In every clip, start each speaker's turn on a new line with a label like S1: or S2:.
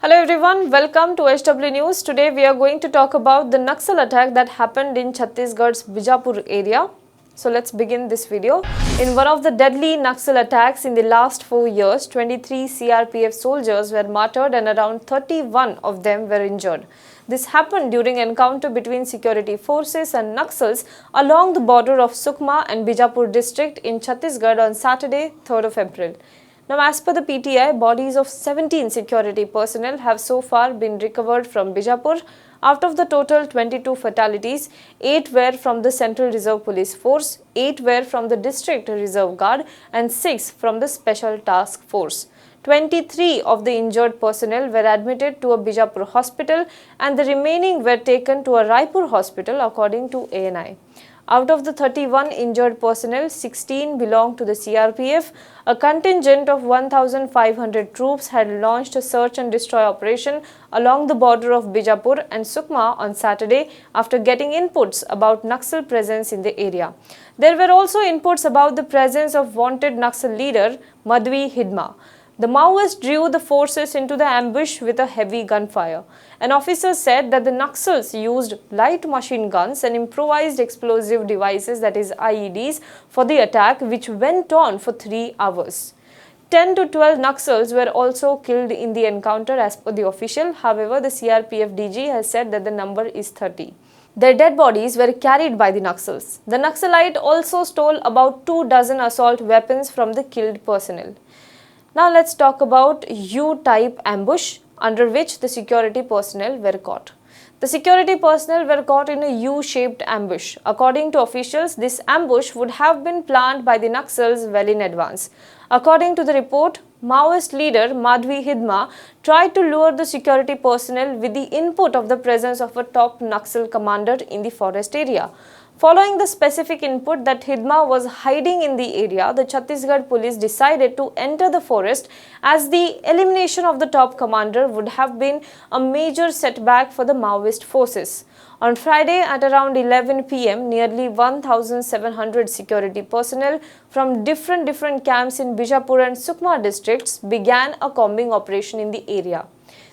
S1: Hello everyone, welcome to HW News. Today we are going to talk about the Naxal attack that happened in Chhattisgarh's Bijapur area. So let's begin this video. In one of the deadly Naxal attacks in the last 4 years, 23 CRPF soldiers were martyred and around 31 of them were injured. This happened during encounter between security forces and Naxals along the border of Sukma and Bijapur district in Chhattisgarh on Saturday, 3rd of April. Now, as per the PTI, bodies of 17 security personnel have so far been recovered from Bijapur. Out of the total 22 fatalities, 8 were from the Central Reserve Police Force, 8 were from the District Reserve Guard and 6 from the Special Task Force. 23 of the injured personnel were admitted to a Bijapur hospital and the remaining were taken to a Raipur hospital according to ANI. Out of the 31 injured personnel, 16 belonged to the CRPF. A contingent of 1,500 troops had launched a search and destroy operation along the border of Bijapur and Sukma on Saturday after getting inputs about Naxal presence in the area. There were also inputs about the presence of wanted Naxal leader Madvi Hidma. The Maoists drew the forces into the ambush with a heavy gunfire. An officer said that the Naxals used light machine guns and improvised explosive devices, that is IEDs, for the attack, which went on for 3 hours. 10 to 12 Naxals were also killed in the encounter as per the official. However, the CRPF DG has said that the number is 30. Their dead bodies were carried by the Naxals. The Naxalite also stole about 24 assault weapons from the killed personnel. Now let's talk about U-type ambush under which the security personnel were caught. The security personnel were caught in a U-shaped ambush. According to officials, this ambush would have been planned by the Naxals well in advance. According to the report, Maoist leader Madvi Hidma tried to lure the security personnel with the input of the presence of a top Naxal commander in the forest area. Following the specific input that Hidma was hiding in the area, the Chhattisgarh police decided to enter the forest as the elimination of the top commander would have been a major setback for the Maoist forces. On Friday at around 11 p.m., nearly 1,700 security personnel from different camps in Bijapur and Sukma districts began a combing operation in the area.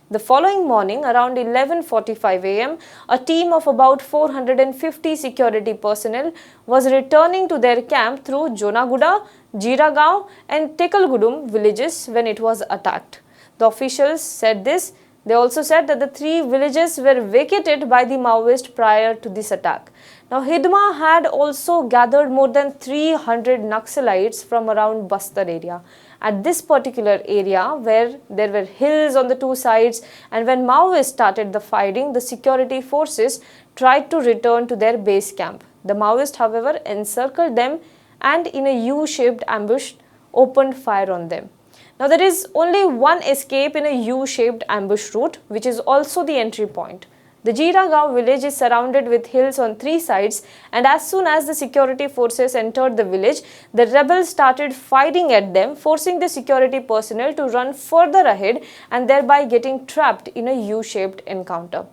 S1: The following morning, around 11:45 a.m., a team of about 450 security personnel was returning to their camp through Jonaguda, Jiragaon and Tekalgudum villages when it was attacked. The officials said this. They also said that the 3 villages were vacated by the Maoists prior to this attack. Now, Hidma had also gathered more than 300 Naxalites from around Bastar area. At this particular area where there were hills on the 2 sides, and when Maoists started the fighting, the security forces tried to return to their base camp. The Maoists, however, encircled them and in a U-shaped ambush opened fire on them. Now, there is only one escape in a U-shaped ambush route, which is also the entry point. The Jiragaon village is surrounded with hills on 3 sides, and as soon as the security forces entered the village, the rebels started fighting at them, forcing the security personnel to run further ahead and thereby getting trapped in a U-shaped encounter.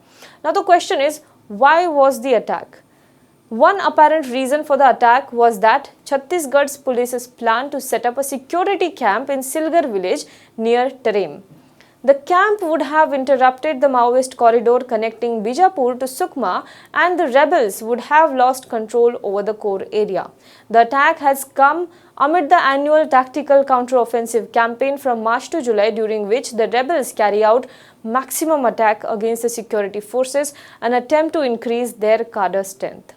S1: Now, the question is, why was the attack? One apparent reason for the attack was that Chhattisgarh's police's plan to set up a security camp in Silgar village near Tarim. The camp would have interrupted the Maoist corridor connecting Bijapur to Sukma, and the rebels would have lost control over the core area. The attack has come amid the annual tactical counter-offensive campaign from March to July, during which the rebels carry out maximum attack against the security forces and attempt to increase their cadre strength.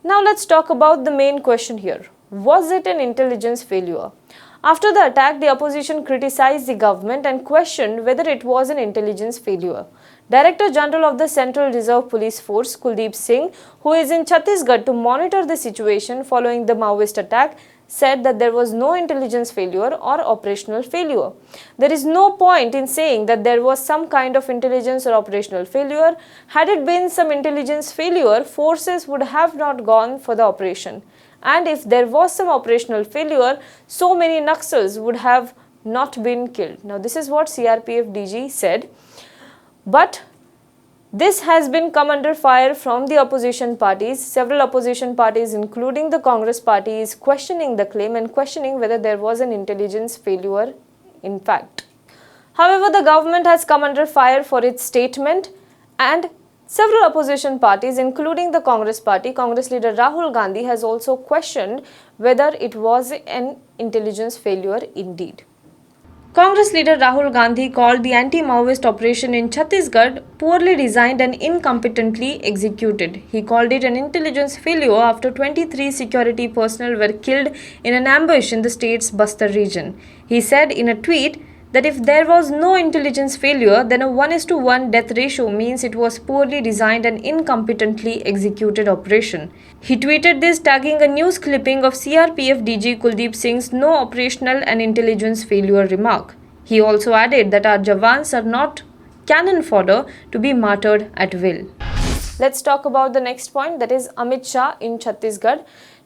S1: Now let's talk about the main question here. Was it an intelligence failure? After the attack, the opposition criticized the government and questioned whether it was an intelligence failure. Director General of the Central Reserve Police Force, Kuldeep Singh, who is in Chhattisgarh to monitor the situation following the Maoist attack, said that there was no intelligence failure or operational failure. There is no point in saying that there was some kind of intelligence or operational failure. Had it been some intelligence failure, forces would have not gone for the operation. And if there was some operational failure, so many Naxals would have not been killed. Now, this is what CRPF DG said. But this has been come under fire from the opposition parties. Several opposition parties, including the Congress party, is questioning the claim and questioning whether there was an intelligence failure in fact. However, the government has come under fire for its statement, and several opposition parties, including the Congress party, Congress leader Rahul Gandhi has also questioned whether it was an intelligence failure indeed. Congress leader Rahul Gandhi called the anti-Maoist operation in Chhattisgarh poorly designed and incompetently executed. He called it an intelligence failure after 23 security personnel were killed in an ambush in the state's Bastar region. He said in a tweet that if there was no intelligence failure, then a 1:1 death ratio means it was poorly designed and incompetently executed operation. He tweeted this, tagging a news clipping of CRPF DG Kuldeep Singh's no operational and intelligence failure remark. He also added that our Jawans are not cannon fodder to be martyred at will. Let's talk about the next point, that is Amit Shah in Chhattisgarh.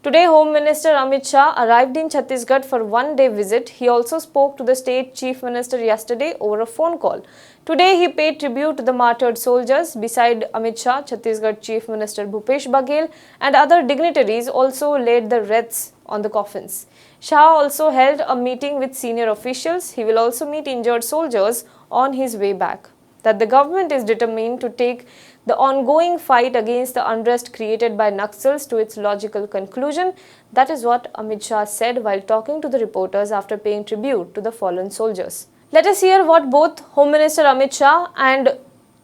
S1: Today, Home Minister Amit Shah arrived in Chhattisgarh for one-day visit. He also spoke to the state chief minister yesterday over a phone call. Today, he paid tribute to the martyred soldiers. Beside Amit Shah, Chhattisgarh Chief Minister Bhupesh Baghel and other dignitaries also laid the wreaths on the coffins. Shah also held a meeting with senior officials. He will also meet injured soldiers on his way back. That the government is determined to take the ongoing fight against the unrest created by Naxals to its logical conclusion. That is what Amit Shah said while talking to the reporters after paying tribute to the fallen soldiers. Let us hear what both Home Minister Amit Shah and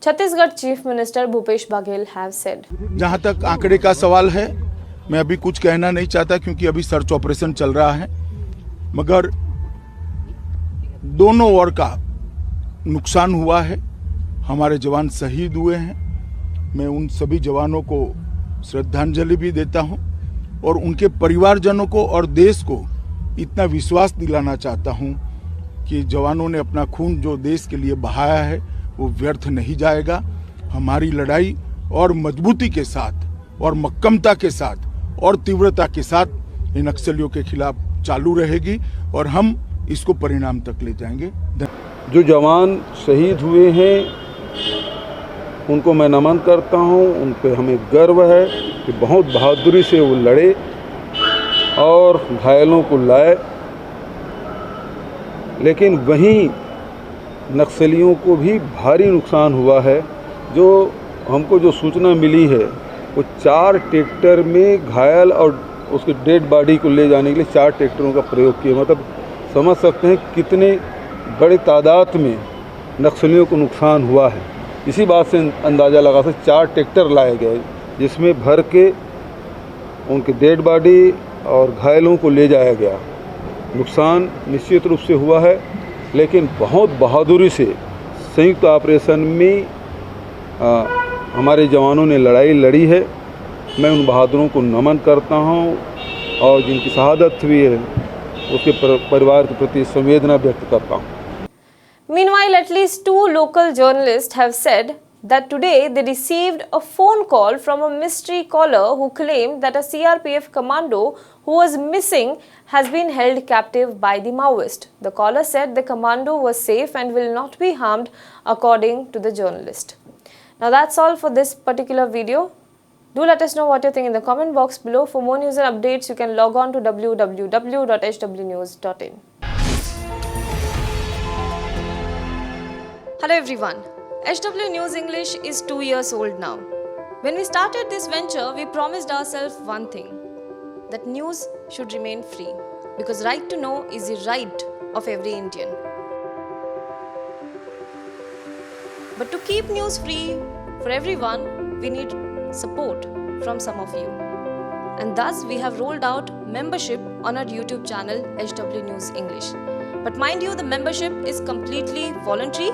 S1: Chhattisgarh Chief Minister Bhupesh Baghel have said.
S2: जहां तक आंकड़े का सवाल है, मैं अभी कुछ कहना नहीं चाहता क्योंकि अभी सर्च ऑपरेशन चल रहा है, मगर दोनों ओर का नुकसान हुआ है। हमारे जवान शहीद हुए हैं। मैं उन सभी जवानों को श्रद्धांजलि भी देता हूं और उनके परिवारजनों को और देश को इतना विश्वास दिलाना चाहता हूं कि जवानों ने अपना खून जो देश के लिए बहाया है वो व्यर्थ नहीं जाएगा। हमारी लड़ाई और मजबूती के साथ और मक्कमता के साथ और तीव्रता के साथ इन नक्सलियों के खिलाफ चालू रहेगी और हम इसको परिणाम तक ले जाएंगे।
S3: जो जवान शहीद हुए हैं उनको मैं नमन करता हूं, उन पे हमें गर्व है कि बहुत बहादुरी से वो लड़े और घायलों को लाए। लेकिन वहीं नक्सलियों को भी भारी नुकसान हुआ है। जो हमको जो सूचना मिली है वो 4 ट्रैक्टर में घायल और उसके डेड बॉडी को ले जाने के लिए 4 ट्रैक्टरों का प्रयोग किया। मतलब समझ सकते हैं कितने बड़े तादाद में नक्सलियों को नुकसान हुआ है। इसी बात से अंदाज़ा लगा सकते 4 ट्रैक्टर लाए गए जिसमें भर के उनके डेड बॉडी और घायलों को ले जाया गया। नुकसान निश्चित रूप से हुआ है, लेकिन बहुत बहादुरी से संयुक्त ऑपरेशन में हमारे जवानों ने लड़ाई लड़ी है। मैं उन बहादुरों को नमन करता हूं और जिनकी शहादत हुई है उसके परिवार के प्रति संवेदना व्यक्त करता हूं।
S1: Meanwhile, at least 2 local journalists have said that today they received a phone call from a mystery caller who claimed that a CRPF commando who was missing has been held captive by the Maoist. The caller said the commando was safe and will not be harmed, according to the journalist. Now that's all for this particular video. Do let us know what you think in the comment box below. For more news and updates, you can log on to www.hwnews.in. Hello everyone. HW News English is 2 years old now. When we started this venture, we promised ourselves one thing, that news should remain free, because right to know is the right of every Indian. But to keep news free for everyone, we need support from some of you. And thus we have rolled out membership on our YouTube channel HW News English. But mind you, the membership is completely voluntary.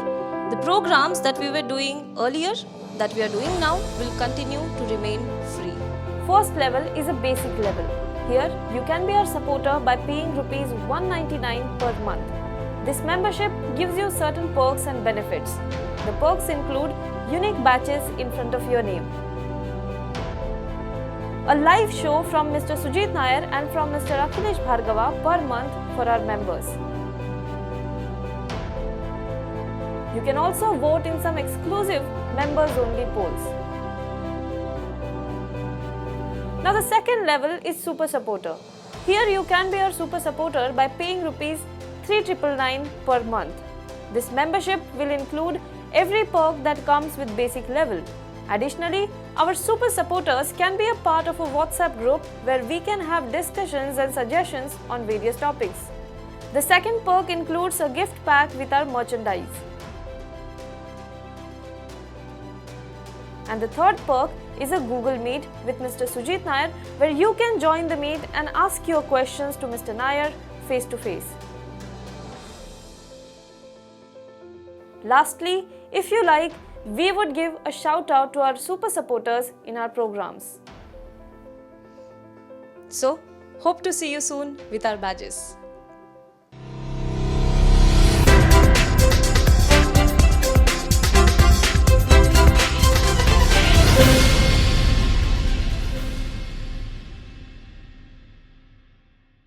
S1: The programs that we were doing earlier, that we are doing now, will continue to remain free. First level is a basic level. Here, you can be our supporter by paying Rs 199 per month. This membership gives you certain perks and benefits. The perks include unique badges in front of your name, a live show from Mr. Sujit Nair and from Mr. Akhilesh Bhargava per month for our members. You can also vote in some exclusive members-only polls. Now the second level is Super Supporter. Here you can be our Super Supporter by paying Rs 3,999 per month. This membership will include every perk that comes with basic level. Additionally, our super supporters can be a part of a WhatsApp group where we can have discussions and suggestions on various topics. The second perk includes a gift pack with our merchandise. And the third perk is a Google Meet with Mr. Sujit Nair, where you can join the meet and ask your questions to Mr. Nair face to face. Lastly, if you like, we would give a shout out to our super supporters in our programs. So, hope to see you soon with our badges.